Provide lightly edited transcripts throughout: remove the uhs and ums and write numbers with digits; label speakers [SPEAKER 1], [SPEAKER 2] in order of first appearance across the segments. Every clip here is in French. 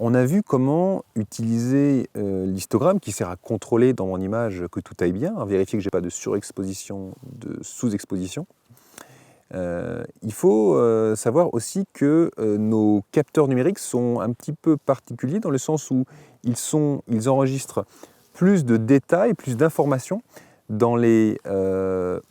[SPEAKER 1] On a vu comment utiliser l'histogramme qui sert à contrôler dans mon image que tout aille bien, à vérifier que je n'ai pas de surexposition, de sous-exposition. Il faut savoir aussi que nos capteurs numériques sont un petit peu particuliers dans le sens où ils enregistrent plus de détails, plus d'informations dans les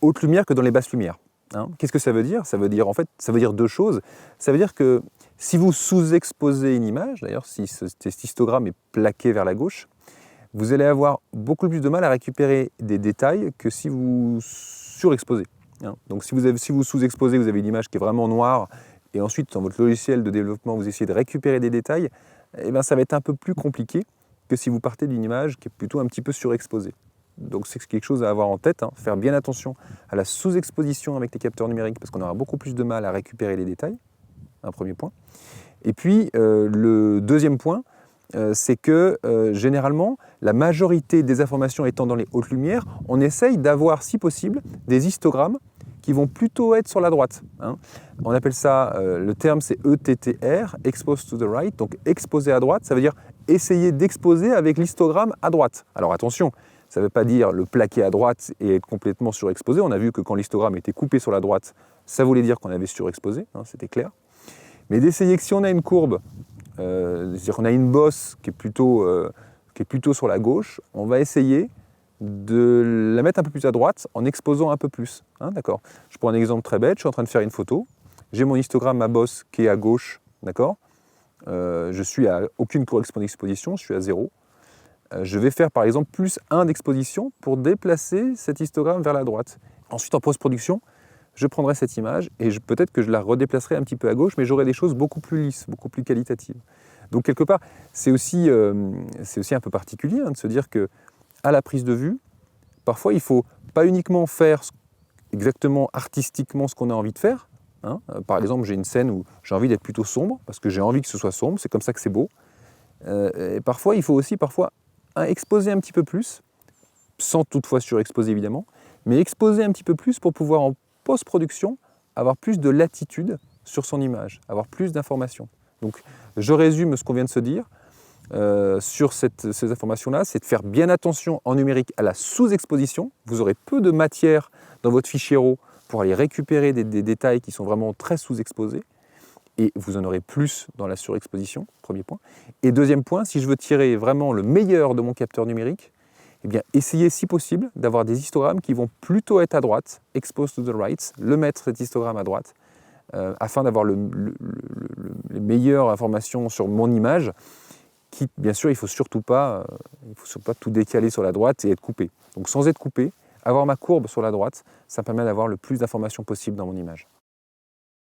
[SPEAKER 1] hautes lumières que dans les basses lumières. Hein. Qu'est-ce que ça veut dire? Ça veut dire deux choses. Ça veut dire que si vous sous-exposez une image, d'ailleurs si cet histogramme est plaqué vers la gauche, vous allez avoir beaucoup plus de mal à récupérer des détails que si vous surexposez. Hein. Donc si vous sous-exposez, vous avez une image qui est vraiment noire, et ensuite dans votre logiciel de développement, vous essayez de récupérer des détails, eh bien, ça va être un peu plus compliqué que si vous partez d'une image qui est plutôt un petit peu surexposée. Donc c'est quelque chose à avoir en tête, hein. Faire bien attention à la sous-exposition avec les capteurs numériques, parce qu'on aura beaucoup plus de mal à récupérer les détails, un premier point. Et puis le deuxième point, c'est que généralement, la majorité des informations étant dans les hautes lumières, on essaye d'avoir, si possible, des histogrammes qui vont plutôt être sur la droite. Hein. On appelle ça, le terme c'est ETTR, Expose to the Right, donc exposer à droite, ça veut dire essayer d'exposer avec l'histogramme à droite. Alors attention, ça ne veut pas dire le plaquer à droite et être complètement surexposé. On a vu que quand l'histogramme était coupé sur la droite, ça voulait dire qu'on avait surexposé, hein, c'était clair. Mais d'essayer que si on a une courbe, c'est-à-dire qu'on a une bosse qui est plutôt sur la gauche, on va essayer de la mettre un peu plus à droite en exposant un peu plus. Hein, d'accord. Je prends un exemple très bête, je suis en train de faire une photo, j'ai mon histogramme, ma bosse qui est à gauche, d'accord. Je suis à aucune exposition, je suis à 0. Je vais faire par exemple plus 1 d'exposition pour déplacer cet histogramme vers la droite. Ensuite en post-production, je prendrai cette image et peut-être que je la redéplacerai un petit peu à gauche, mais j'aurai des choses beaucoup plus lisses, beaucoup plus qualitatives. Donc quelque part, c'est aussi un peu particulier hein, de se dire que à la prise de vue, parfois il ne faut pas uniquement faire exactement artistiquement ce qu'on a envie de faire. Hein. Par exemple, j'ai une scène où j'ai envie d'être plutôt sombre, parce que j'ai envie que ce soit sombre, c'est comme ça que c'est beau. Et parfois, il faut aussi exposer un petit peu plus, sans toutefois surexposer évidemment, mais exposer un petit peu plus pour pouvoir en post-production avoir plus de latitude sur son image, avoir plus d'informations. Donc je résume ce qu'on vient de se dire sur ces informations-là, c'est de faire bien attention en numérique à la sous-exposition. Vous aurez peu de matière dans votre fichier RAW pour aller récupérer des détails qui sont vraiment très sous-exposés. Et vous en aurez plus dans la surexposition, premier point. Et deuxième point, si je veux tirer vraiment le meilleur de mon capteur numérique, eh bien, essayez si possible d'avoir des histogrammes qui vont plutôt être à droite, expose to the right, mettre cet histogramme à droite, afin d'avoir les meilleures informations sur mon image, qui, bien sûr, il ne faut surtout pas tout décaler sur la droite et être coupé. Donc sans être coupé, avoir ma courbe sur la droite, ça me permet d'avoir le plus d'informations possible dans mon image.